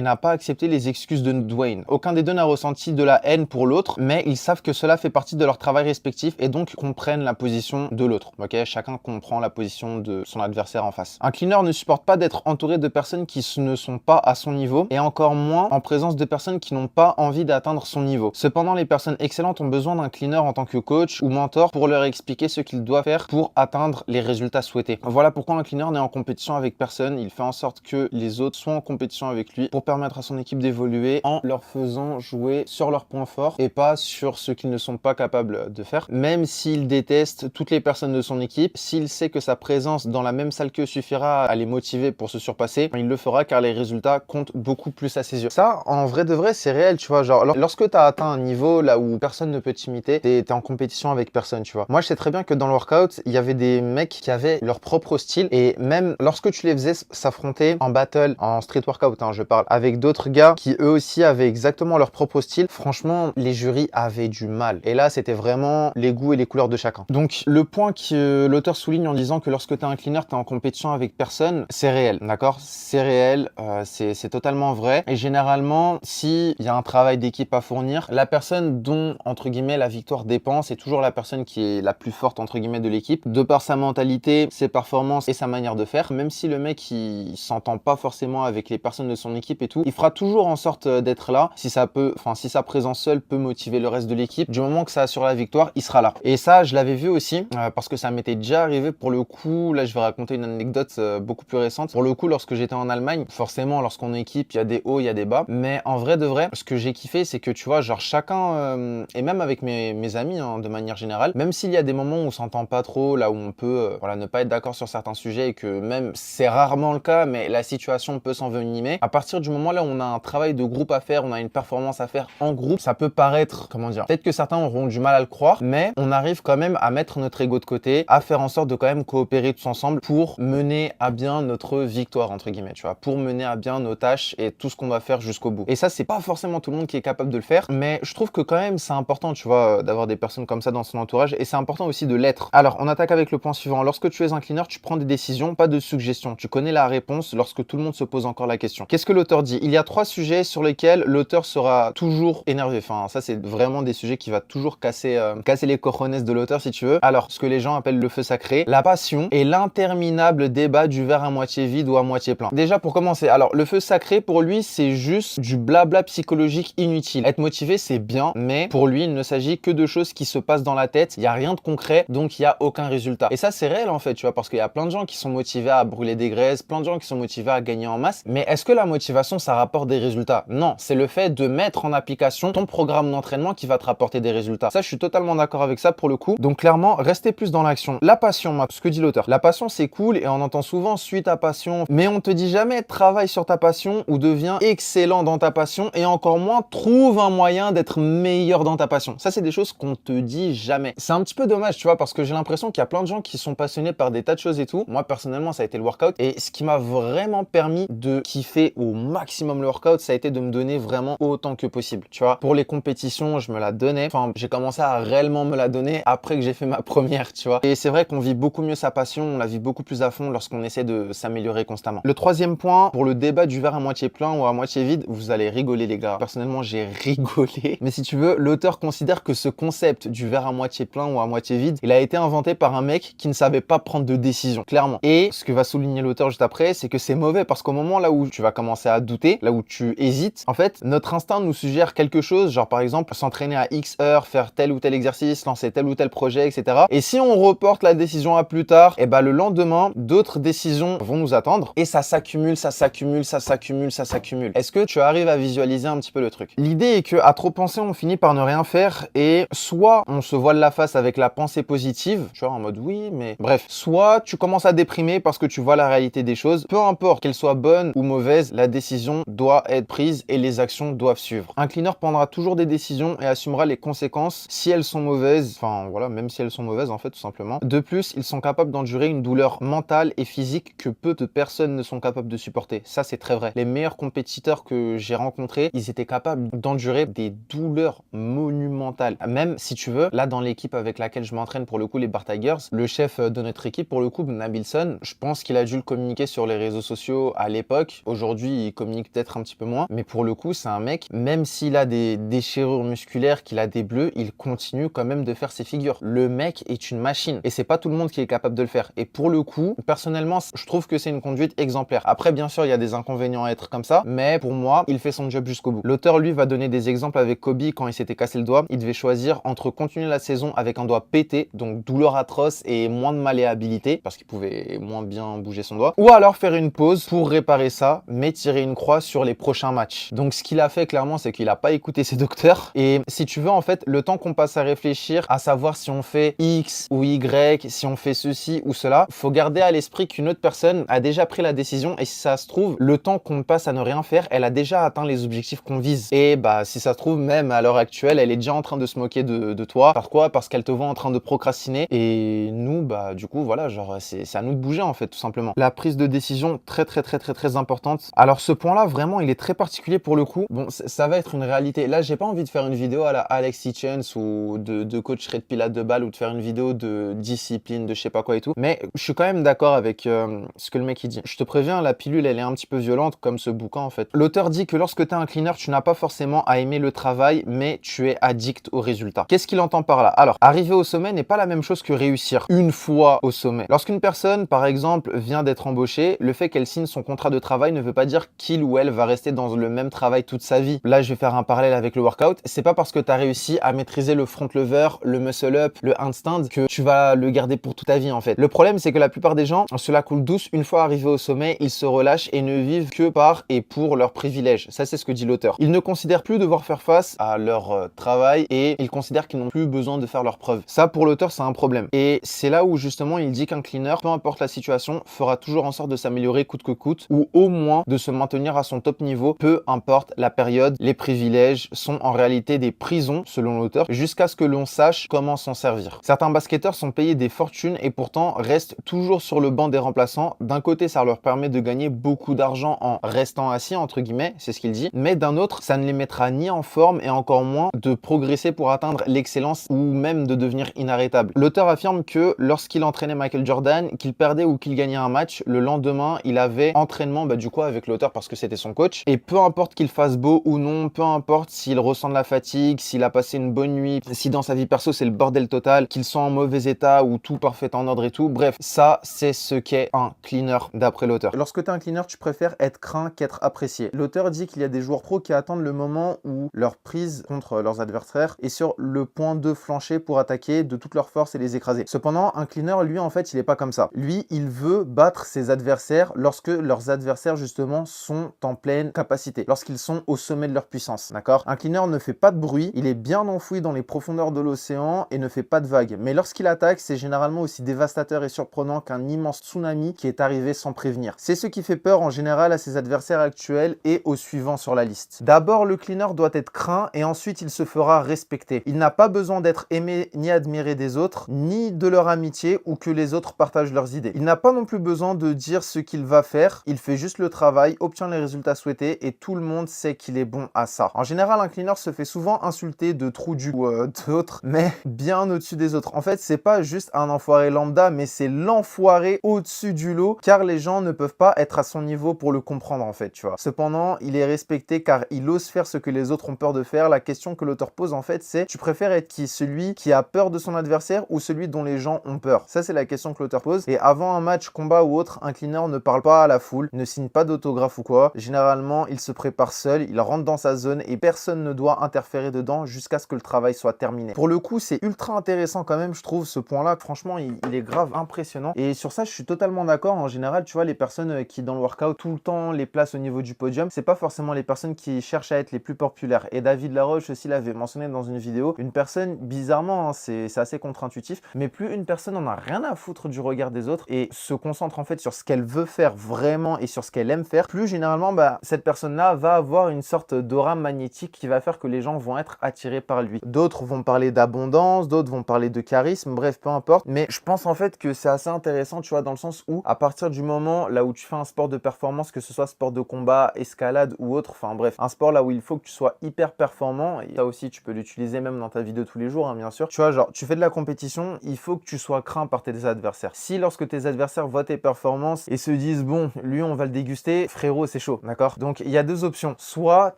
n'a pas accepté les excuses de Dwayne. Aucun des deux n'a ressenti de la haine pour l'autre, mais ils savent que cela fait partie de leur travail respectif et donc comprennent la position de l'autre. Ok, chacun comprend la position de son adversaire en face. Un cleaner ne supporte pas d'être entouré de personnes qui ne sont pas à son niveau et encore moins en présence de personnes qui n'ont pas envie d'atteindre son niveau. Cependant, les personnes excellentes ont besoin d'un cleaner en tant que coach ou mentor pour leur expliquer ce qu'ils doivent faire pour atteindre les résultats souhaités. Voilà pourquoi un cleaner n'est en compétition avec personne. Il fait en sorte que les autres soient en compétition avec lui pour permettre à son équipe d'évoluer en leur faisant jouer sur leurs points forts et pas sur ce qu'ils ne sont pas capables de faire. Même s'il déteste toutes les personnes de son équipe, s'il sait que sa présence dans la même salle qu'eux suffira à les motiver pour se surpasser, il le fera car les résultats comptent beaucoup plus à ses yeux. Ça, en vrai de vrai, c'est réel, tu vois. Genre, lorsque tu as atteint un niveau là où personne ne peut t'imiter, t'es en compétition avec personne, tu vois. Moi, je sais très bien que dans le workout, il y avait des mecs qui avaient leur propre style et même lorsque tu les faisais s'affronter en battle, en street workout, hein, je parle, avec d'autres gars qui eux aussi avaient exactement leur propre style, franchement, les jurys avaient du mal. Et là, c'était vraiment les goûts et les couleurs de chacun. Donc, le point que l'auteur souligne en disant que lorsque tu es un cleaner, tu es en compétition avec personne, c'est réel, d'accord? C'est réel, c'est totalement vrai. Et généralement, s'il y a un travail d'équipe à fournir, la personne dont, entre guillemets, la victoire dépend, c'est toujours la personne qui est la plus forte, entre guillemets, de l'équipe, de par sa mentalité, ses performances et sa manière de faire. Même si le mec, il s'entend pas forcément avec les personnes de son équipe et tout, il fera toujours en sorte d'être là. Si ça peut, enfin, si sa présence seule peut motiver le reste de l'équipe, du moment que ça assure la victoire, il sera là. Et ça, je l'avais vu aussi, parce que ça m'était déjà arrivé pour le coup. Là, je vais raconter une anecdote beaucoup plus récente. Pour le coup, lorsque j'étais en Allemagne, forcément, lorsqu'on est équipe, il y a des hauts, il y a des bas. Mais en vrai de vrai, ce que j'ai kiffé, c'est que tu vois, genre chacun, et même avec mes amis, hein, de manière générale, même s'il y a des moments où on s'entend pas trop, là où on peut, voilà, ne pas être d'accord sur certains sujets et que même c'est rarement le cas, mais la situation peut s'envenimer. À partir du moment là où on a un travail de groupe à faire, on a une performance à faire en groupe, ça peut paraître, comment dire, peut-être que certains auront du mal à le croire, mais on arrive quand même à mettre notre ego de côté, à faire en sorte de quand même coopérer tous ensemble pour mener à bien notre victoire, entre guillemets, tu vois, pour mener à bien nos tâches et tout ce qu'on va faire jusqu'au bout. Et ça, c'est pas forcément tout le monde qui est capable de le faire, mais je trouve que quand même c'est important, tu vois, d'avoir des personnes comme ça dans son entourage et c'est important aussi de l'être. Alors, on attaque avec le point suivant. Lorsque tu es un cleaner, tu prends des décisions, pas de suggestions. Tu connais la réponse lorsque tout le monde se pose encore la question. Qu'est-ce que l'auteur dit? Il y a 3 sujets sur lesquels l'auteur sera toujours énervé. Enfin, ça, c'est vraiment des sujets qui va toujours casser les cojones de l'auteur, si tu veux. Alors, ce que les gens appellent le feu sacré, la passion et l'interminable débat du verre à moitié vide ou à moitié plein. Déjà, pour commencer, alors, le feu sacré, pour lui, c'est juste du blabla psychologique inutile. Être motivé, c'est bien, mais pour lui, il ne s'agit que de choses qui se passent dans la tête. Il n'y a rien de concret, donc il n'y a aucun résultat. Et ça, c'est réel, en fait, tu vois, parce qu'il y a plein de gens qui sont motivés à brûler des graisses, plein de gens qui sont motivés à gagner en masse. Mais est-ce que la motivation, ça rapporte des résultats? Non, c'est le fait de mettre en application ton programme d'entraînement qui va te rapporter des résultats. Ça, je suis totalement d'accord avec ça pour le coup. Donc clairement, restez plus dans l'action. La passion, ce que dit l'auteur. La passion, c'est cool et on entend souvent suis ta passion, mais on te dit jamais travaille sur ta passion ou deviens excellent dans ta passion et encore moins trouve un moyen d'être meilleur dans ta passion. Ça, c'est des choses qu'on te dit jamais. C'est un petit peu dommage, tu vois, parce que j'ai l'impression qu'il y a plein de gens qui sont passionnés par des tas de choses et tout. Moi, personnellement, ça a été le workout et ce qui m'a vraiment permis de kiffer au maximum le workout, ça a été de me donner vraiment autant que possible, tu vois. Pour les compétitions, je me la donnais. Enfin, j'ai commencé à réellement me la donner après que j'ai fait ma première, tu vois. Et c'est vrai qu'on vit beaucoup mieux sa passion, on la vit beaucoup plus à fond lorsqu'on essaie de s'améliorer constamment. Le troisième point, pour le débat du verre à moitié plein ou à moitié vide, vous allez rigoler les gars. Personnellement, j'ai rigolé. Mais si tu veux, l'auteur considère que ce concept du verre à moitié plein ou à moitié vide, il a été inventé par un mec qui ne savait pas prendre de décision, clairement. Et ce que va souligner l'auteur juste après, c'est que c'est mauvais parce qu'au moment là où tu vas commencer à douter, là où tu hésites, en fait, notre instinct nous suggère quelque chose, genre par exemple s'entraîner à X heures, faire tel ou tel exercice, lancer tel ou tel projet, etc. Et si on reporte la décision à plus tard, et ben le lendemain, d'autres décisions vont nous attendre et ça s'accumule, ça s'accumule, ça s'accumule, ça s'accumule. Est-ce que tu arrives à visualiser un petit peu le truc? L'idée est que à trop penser, on finit par ne rien faire et soit on se voile la face avec la pensée positive, tu vois, en mode oui, mais bref, soit tu commences à déprimer parce que tu vois la réalité des choses. Peu importe qu'elle soit bonne ou mauvaise, la décision doit être prise et les actions doivent suivre. Un cleaner prendra toujours des décisions et assumera les conséquences si elles sont mauvaises, enfin voilà, même si elles sont mauvaises en fait, tout simplement. De plus, ils sont capables d'endurer une douleur mentale et physique que peu de personnes ne sont capables de supporter. Ça, c'est très vrai. Les meilleurs compétiteurs que j'ai rencontrés, ils étaient capables d'endurer des douleur monumentale. Même si tu veux, là dans l'équipe avec laquelle je m'entraîne pour le coup, les Bar Tigers, le chef de notre équipe pour le coup, Nabilson, je pense qu'il a dû le communiquer sur les réseaux sociaux à l'époque. Aujourd'hui, il communique peut-être un petit peu moins, mais pour le coup, c'est un mec, même s'il a des déchirures musculaires, qu'il a des bleus, il continue quand même de faire ses figures. Le mec est une machine et c'est pas tout le monde qui est capable de le faire. Et pour le coup, personnellement, je trouve que c'est une conduite exemplaire. Après, bien sûr, il y a des inconvénients à être comme ça, mais pour moi, il fait son job jusqu'au bout. L'auteur, lui, va donner des exemples avec Kobe quand il s'était cassé le doigt. Il devait choisir entre continuer la saison avec un doigt pété, donc douleur atroce et moins de malléabilité, parce qu'il pouvait moins bien bouger son doigt, ou alors faire une pause pour réparer ça, mais tirer une croix sur les prochains matchs. Donc ce qu'il a fait clairement, c'est qu'il a pas écouté ses docteurs. Et si tu veux, en fait, le temps qu'on passe à réfléchir, à savoir si on fait X ou Y, si on fait ceci ou cela, faut garder à l'esprit qu'une autre personne a déjà pris la décision et si ça se trouve, le temps qu'on passe à ne rien faire, elle a déjà atteint les objectifs qu'on vise. Et bah, si ça se trouve, même à l'heure actuelle, elle est déjà en train de se moquer de toi. Pourquoi? Parce qu'elle te voit en train de procrastiner. Et nous, bah, du coup, voilà, genre, c'est à nous de bouger, en fait, tout simplement. La prise de décision, très importante. Alors, ce point-là, vraiment, il est très particulier pour le coup. Bon, ça va être une réalité. Là, j'ai pas envie de faire une vidéo à la Alex Hitchens ou de coach de pilates de balle ou de faire une vidéo de discipline, de je sais pas quoi et tout. Mais je suis quand même d'accord avec ce que le mec il dit. Je te préviens, la pilule, elle est un petit peu violente, comme ce bouquin, en fait. L'auteur dit que lorsque tu es un cleaner, tu n'as pas forcément à aimer le travail, mais tu es addict au résultat. Qu'est-ce qu'il entend par là? Alors, arriver au sommet n'est pas la même chose que réussir une fois au sommet. Lorsqu'une personne, par exemple, vient d'être embauchée, le fait qu'elle signe son contrat de travail ne veut pas dire qu'il ou elle va rester dans le même travail toute sa vie. Là, je vais faire un parallèle avec le workout. C'est pas parce que tu as réussi à maîtriser le front lever, le muscle up, le handstand que tu vas le garder pour toute ta vie, en fait. Le problème, c'est que la plupart des gens, cela coule douce. Une fois arrivés au sommet, ils se relâchent et ne vivent que par et pour leurs privilèges. Ça, c'est ce que dit l'auteur. Ils ne considèrent plus devoir faire face à leur travail et ils considèrent qu'ils n'ont plus besoin de faire leurs preuves. Ça, pour l'auteur, c'est un problème. Et c'est là où, justement, il dit qu'un cleaner, peu importe la situation, fera toujours en sorte de s'améliorer coûte que coûte ou au moins de se maintenir à son top niveau, peu importe la période. Les privilèges sont en réalité des prisons, selon l'auteur, jusqu'à ce que l'on sache comment s'en servir. Certains basketteurs sont payés des fortunes et pourtant restent toujours sur le banc des remplaçants. D'un côté, ça leur permet de gagner beaucoup d'argent en restant assis, entre guillemets, c'est ce qu'il dit, mais d'un autre, ça ne les mettra ni en forme et encore moins de progresser pour atteindre l'excellence ou même de devenir inarrêtable. L'auteur affirme que lorsqu'il entraînait Michael Jordan, qu'il perdait ou qu'il gagnait un match, le lendemain, il avait entraînement du coup avec l'auteur parce que c'était son coach. Et peu importe qu'il fasse beau ou non, peu importe s'il ressent de la fatigue, s'il a passé une bonne nuit, si dans sa vie perso c'est le bordel total, qu'il soit en mauvais état ou tout parfait en ordre et tout, bref, ça c'est ce qu'est un cleaner d'après l'auteur. Lorsque tu es un cleaner, tu préfères être craint qu'être apprécié. L'auteur dit qu'il y a des joueurs pros qui attendent le moment où leur prise contre leurs adversaires est sur le point de flancher pour attaquer de toute leur force et les écraser. Cependant, un cleaner, lui, en fait, il est pas comme ça. Lui, il veut battre ses adversaires lorsque leurs adversaires, justement, sont en pleine capacité, lorsqu'ils sont au sommet de leur puissance, d'accord? Un cleaner ne fait pas de bruit, il est bien enfoui dans les profondeurs de l'océan et ne fait pas de vagues. Mais lorsqu'il attaque, c'est généralement aussi dévastateur et surprenant qu'un immense tsunami qui est arrivé sans prévenir. C'est ce qui fait peur en général à ses adversaires actuels et aux suivants sur la liste. D'abord, le cleaner doit être craint et ensuite il se fera respecter. Il n'a pas besoin d'être aimé ni admiré des autres, ni de leur amitié ou que les autres partagent leurs idées. Il n'a pas non plus besoin de dire ce qu'il va faire, il fait juste le travail, obtient les résultats souhaités et tout le monde sait qu'il est bon à ça. En général, un cleaner se fait souvent insulter de trous du ou d'autres, mais bien au-dessus des autres. En fait, c'est pas juste un enfoiré lambda, mais c'est l'enfoiré au-dessus du lot, car les gens ne peuvent pas être à son niveau pour le comprendre, en fait, tu vois. Cependant, il est respecté car il ose faire ce que les autres ont peur de faire. La question que l'auteur pose, en fait, c'est: tu préfères être qui? Celui qui a peur de son adversaire ou celui dont les gens ont peur? Ça, c'est la question que l'auteur pose. Et avant un match, combat ou autre, un cleaner ne parle pas à la foule, ne signe pas d'autographe ou quoi. Généralement, il se prépare seul, il rentre dans sa zone et personne ne doit interférer dedans jusqu'à ce que le travail soit terminé. Pour le coup, c'est ultra intéressant quand même, je trouve, ce point-là. Franchement, il est grave impressionnant. Et sur ça, je suis totalement d'accord. En général, tu vois, les personnes qui, dans le workout, tout le temps les placent au niveau du podium, c'est pas forcément les personnes qui cherchent à être les plus populaires. Et David Laroche aussi l'avait mentionné dans une vidéo. Une personne, bizarrement, hein, c'est assez contre-intuitif, mais plus une personne en a rien à foutre du regard des autres et se concentre en fait sur ce qu'elle veut faire vraiment et sur ce qu'elle aime faire, plus généralement, cette personne-là va avoir une sorte d'aura magnétique qui va faire que les gens vont être attirés par lui. D'autres vont parler d'abondance, d'autres vont parler de charisme, bref, peu importe. Mais je pense en fait que c'est assez intéressant, tu vois, dans le sens où, à partir du moment là où tu fais un sport de performance, que ce soit sport de combat, escalade ou autre, enfin bref, un sport là où il faut que tu sois hyper hyper performant, et ça aussi tu peux l'utiliser même dans ta vie de tous les jours, hein, bien sûr. Tu vois, genre tu fais de la compétition, il faut que tu sois craint par tes adversaires. Si lorsque tes adversaires voient tes performances et se disent bon, lui on va le déguster, frérot c'est chaud, d'accord? Donc il y a deux options, soit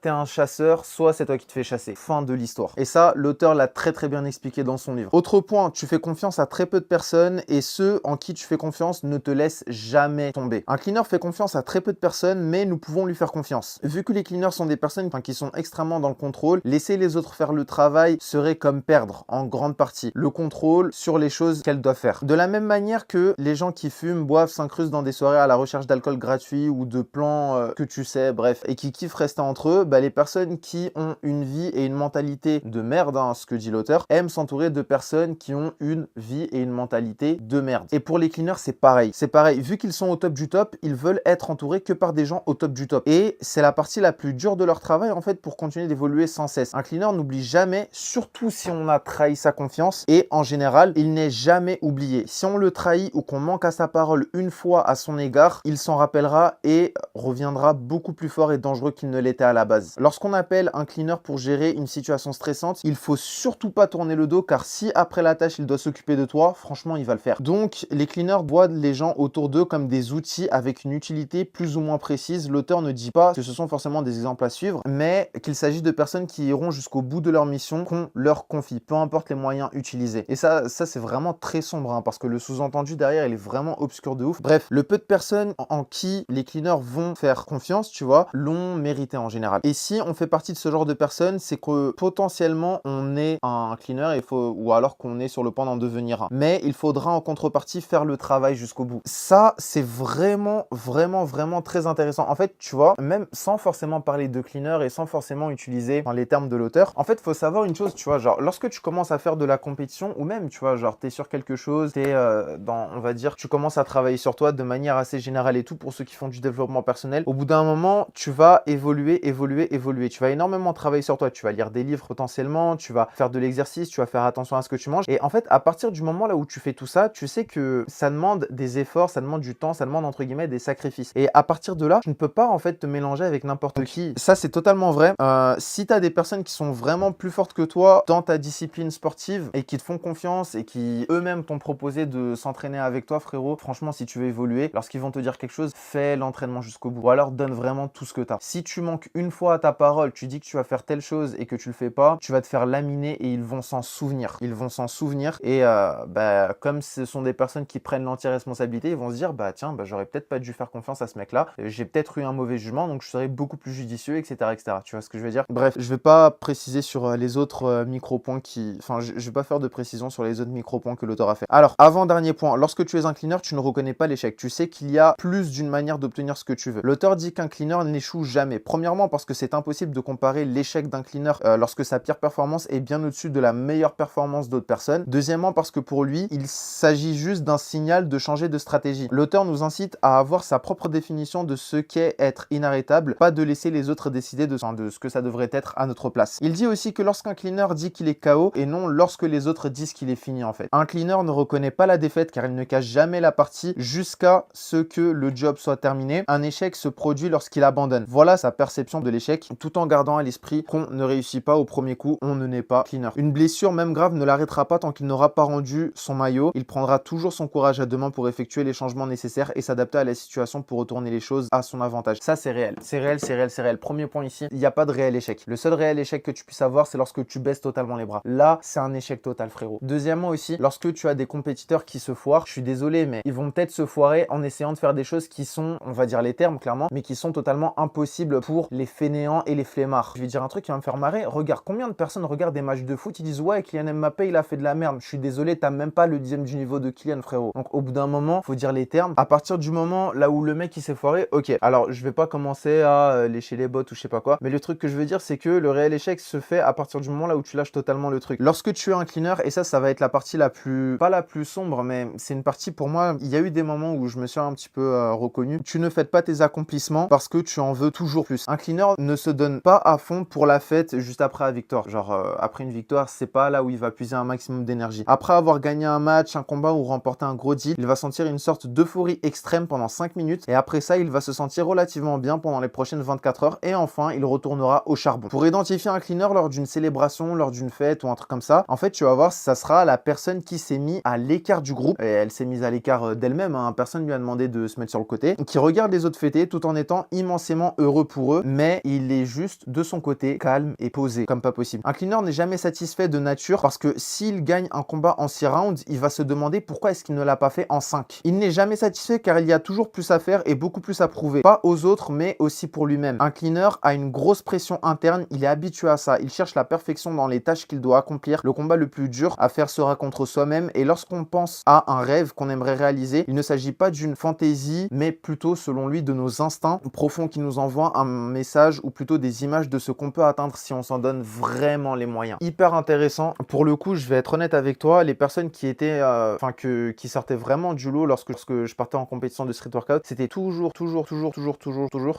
t'es un chasseur, soit c'est toi qui te fais chasser. Fin de l'histoire. Et ça, l'auteur l'a très très bien expliqué dans son livre. Autre point, tu fais confiance à très peu de personnes et ceux en qui tu fais confiance ne te laissent jamais tomber. Un cleaner fait confiance à très peu de personnes, mais nous pouvons lui faire confiance. Vu que les cleaners sont des personnes qui sont extrêmement dans le contrôle, laisser les autres faire le travail serait comme perdre en grande partie le contrôle sur les choses qu'elles doivent faire. De la même manière que les gens qui fument, boivent, s'incrustent dans des soirées à la recherche d'alcool gratuit ou de plans que tu sais, bref, et qui kiffent rester entre eux, bah, les personnes qui ont une vie et une mentalité de merde, hein, ce que dit l'auteur, aiment s'entourer de personnes qui ont une vie et une mentalité de merde. Et pour les cleaners, c'est pareil. C'est pareil. Vu qu'ils sont au top du top, ils veulent être entourés que par des gens au top du top. Et c'est la partie la plus dure de leur travail, en fait, pour continuer d'évoluer sans cesse. Un cleaner n'oublie jamais, surtout si on a trahi sa confiance. Et en général, il n'est jamais oublié. Si on le trahit ou qu'on manque à sa parole une fois à son égard, il s'en rappellera et reviendra beaucoup plus fort et dangereux qu'il ne l'était à la base. Lorsqu'on appelle un cleaner pour gérer une situation stressante, il faut surtout pas tourner le dos, car si après la tâche il doit s'occuper de toi, franchement il va le faire. Donc les cleaners voient les gens autour d'eux comme des outils avec une utilité plus ou moins précise. L'auteur ne dit pas que ce sont forcément des exemples à suivre, mais qu'il s'agit de personnes qui iront jusqu'au bout de leur mission qu'on leur confie, peu importe les moyens utilisés. Et ça c'est vraiment très sombre, hein, parce que le sous-entendu derrière il est vraiment obscur de ouf. Bref, le peu de personnes en qui les cleaners vont faire confiance, tu vois, l'ont mérité en général. Et si on fait partie de ce genre de personnes, c'est que potentiellement on est un cleaner, ou alors qu'on est sur le point d'en devenir un. Mais il faudra en contrepartie faire le travail jusqu'au bout. Ça, c'est vraiment très intéressant. En fait, tu vois, même sans forcément parler de cleaner et sans forcément utiliser les termes de l'auteur, en fait, faut savoir une chose, tu vois, genre, lorsque tu commences à faire de la compétition, ou même, tu vois, genre, t'es sur quelque chose, t'es on va dire, tu commences à travailler sur toi de manière assez générale et tout, pour ceux qui font du développement personnel, au bout d'un moment, tu vas évoluer. Tu vas énormément travailler sur toi. Tu vas lire des livres potentiellement, tu vas faire de l'exercice, tu vas faire attention à ce que tu manges. Et en fait, à partir du moment là où tu fais tout ça, tu sais que ça demande des efforts, ça demande du temps, ça demande entre guillemets des sacrifices. Et à partir de là, tu ne peux pas en fait te mélanger avec n'importe qui. Ça, c'est totalement vrai. Si tu as des personnes qui sont vraiment plus fortes que toi dans ta discipline sportive et qui te font confiance et qui eux-mêmes t'ont proposé de s'entraîner avec toi, frérot, franchement, si tu veux évoluer, lorsqu'ils vont te dire quelque chose, fais l'entraînement jusqu'au bout. Ou alors donne vraiment tout ce que tu as. Si tu manques une fois à ta parole, tu dis que tu vas faire telle chose et que tu le fais pas, tu vas te faire laminer et ils vont s'en souvenir. Ils vont s'en souvenir et comme ce sont des personnes qui prennent l'entière responsabilité, ils vont se dire tiens, j'aurais peut-être pas dû faire confiance à ce mec-là, j'ai peut-être eu un mauvais jugement, donc je serais beaucoup plus judicieux, etc., etc. Tu vois ce que je veux dire? Bref, je vais pas préciser sur les autres micro-points je vais pas faire de précision sur les autres micro-points que l'auteur a fait. Alors, avant-dernier point, lorsque tu es un cleaner, tu ne reconnais pas l'échec. Tu sais qu'il y a plus d'une manière d'obtenir ce que tu veux. L'auteur dit qu'un cleaner n'échoue jamais. Premièrement, parce que c'est impossible de comparer l'échec d'un cleaner lorsque sa pire performance est bien au-dessus de la meilleure performance d'autres personnes. Deuxièmement, parce que pour lui, il s'agit juste d'un signal de changer de stratégie. L'auteur nous incite à avoir sa propre définition de ce qu'est être inarrêtable, pas de laisser les autres décider de ce que ça devrait être à notre place. Il dit aussi que lorsqu'un cleaner dit qu'il est KO et non lorsque les autres disent qu'il est fini en fait. Un cleaner ne reconnaît pas la défaite car il ne cache jamais la partie jusqu'à ce que le job soit terminé. Un échec se produit lorsqu'il abandonne. Voilà sa perception de l'échec, tout en gardant à l'esprit qu'on ne réussit pas au premier coup, on ne n'est pas cleaner. Une blessure même grave ne l'arrêtera pas tant qu'il n'aura pas rendu son maillot. Il prendra toujours son courage à deux mains pour effectuer les changements nécessaires et s'adapter à la situation pour retourner les choses à son avantage. Ça c'est réel. C'est réel. Premier point ici, il n'y a pas de réel échec. Le seul réel échec que tu puisses avoir, c'est lorsque tu baisses totalement les bras. Là, c'est un échec total, frérot. Deuxièmement aussi, lorsque tu as des compétiteurs qui se foirent, je suis désolé, mais ils vont peut-être se foirer en essayant de faire des choses qui sont, on va dire les termes clairement, mais qui sont totalement impossibles pour les fainéants et les flemmards. Je vais dire un truc qui va me faire marrer. Regarde, combien de personnes regardent des matchs de foot, ils disent ouais, Kylian Mbappé, il a fait de la merde. Je suis désolé, t'as même pas le dixième du niveau de Kylian, frérot. Donc au bout d'un moment, faut dire les termes. À partir du moment là où le mec il s'est foiré, ok. Alors je vais pas commencer à lécher les bottes ou je sais pas quoi, mais le truc que je veux dire, c'est que le réel échec se fait à partir du moment là où tu lâches totalement le truc. Lorsque tu es un cleaner, et ça va être la partie la plus, pas la plus sombre, mais c'est une partie pour moi, il y a eu des moments où je me suis un petit peu reconnu. Tu ne fêtes pas tes accomplissements parce que tu en veux toujours plus. Un cleaner ne se donne pas à fond pour la fête juste après la victoire. Genre après une victoire, c'est pas là où il va puiser un maximum d'énergie. Après avoir gagné un match, un combat ou remporté un gros deal, il va sentir une sorte d'euphorie extrême pendant 5 minutes et après ça, il va se sentir relativement bien pendant les prochaines 24 heures et enfin, il retournera au charbon. bon. Pour identifier un cleaner lors d'une célébration, lors d'une fête ou un truc comme ça, en fait, tu vas voir, ça sera la personne qui s'est mise à l'écart du groupe, et elle s'est mise à l'écart d'elle-même, hein. Personne lui a demandé de se mettre sur le côté, qui regarde les autres fêter tout en étant immensément heureux pour eux, mais il est juste de son côté calme et posé, comme pas possible. Un cleaner n'est jamais satisfait de nature parce que s'il gagne un combat en 6 rounds, il va se demander pourquoi est-ce qu'il ne l'a pas fait en 5. Il n'est jamais satisfait car il y a toujours plus à faire et beaucoup plus à prouver, pas aux autres mais aussi pour lui-même. Un cleaner a une grosse pression interne, il est habitué à ça, il cherche la perfection dans les tâches qu'il doit accomplir. Le combat le plus dur à faire sera contre soi-même, et lorsqu'on pense à un rêve qu'on aimerait réaliser, il ne s'agit pas d'une fantaisie mais plutôt selon lui de nos instincts profonds qui nous envoient un message ou plutôt des images de ce qu'on peut atteindre si on s'en donne vraiment les moyens. Hyper intéressant. Pour le coup, je vais être honnête avec toi, les personnes qui étaient, qui sortaient vraiment du lot lorsque je partais en compétition de street workout, c'était toujours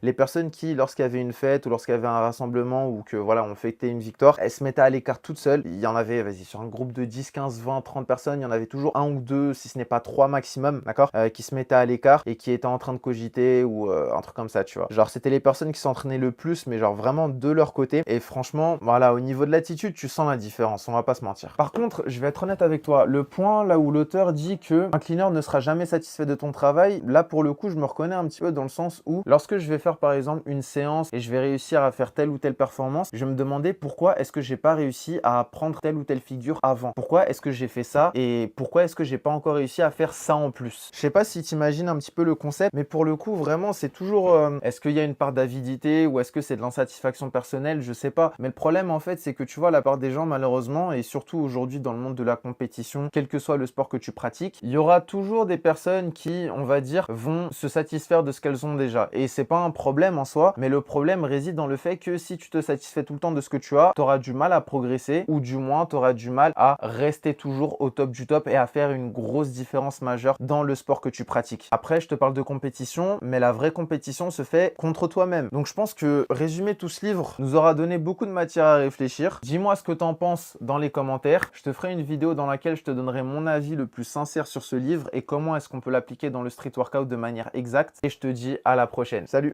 les personnes qui, lorsqu'il y avait une fête ou lorsqu'il y avait un rassemblement ou que voilà, on fêtait une victoire, elles se mettaient à l'écart toutes seules. Il y en avait, vas-y, sur un groupe de 10, 15, 20, 30 personnes, il y en avait toujours un ou deux, si ce n'est pas trois maximum, d'accord, qui se mettaient à l'écart et qui étaient en train de cogiter ou un truc comme ça, tu vois. Genre, c'était les personnes qui s'entraînaient le plus, mais genre vraiment de leur côté. Et franchement, voilà, au niveau de l'attitude, tu sens la différence, on va pas se mentir. Par contre, je vais être honnête avec toi, le point là où l'auteur dit que un cleaner ne sera jamais satisfait de ton travail, là pour le coup, je me reconnais un petit peu dans le sens où lorsque je vais faire par exemple une séance et je vais réussir à faire telle ou telle performance, je vais me demander pourquoi est-ce que j'ai pas réussi à prendre telle ou telle figure avant. Pourquoi est-ce que j'ai fait ça et pourquoi est-ce que j'ai pas encore réussi à faire ça en plus. Je sais pas si tu imagines un petit peu le concept, mais pour le coup, vraiment, c'est toujours est-ce qu'il y a une part d'avidité ou est-ce que c'est de l'insatisfaction personnelle, je sais pas. Mais le problème en fait, c'est que tu vois, la part des gens malheureusement, et surtout aujourd'hui dans le monde de la compétition, quel que soit le sport que tu pratiques, il y aura toujours des personnes qui, on va dire, vont se satisfaire de ce qu'elles ont déjà. Et c'est pas un problème en soi, mais le problème réside dans le fait que si tu te satisfais tout le temps de ce que tu as, tu auras du mal à progresser ou du moins tu auras du mal à rester toujours au top du top et à faire une grosse différence majeure dans le sport que tu pratiques. Après, je te parle de compétition, mais la vraie compétition se fait contre toi-même. Donc je pense que résumer tout ce livre nous aura donné beaucoup de matière à réfléchir. Dis-moi ce que tu en penses dans les commentaires. Je te ferai une vidéo dans laquelle je te donnerai mon avis le plus sincère sur ce livre et comment est-ce qu'on peut l'appliquer dans le street workout de manière exacte. Et je te dis à la prochaine. Salut!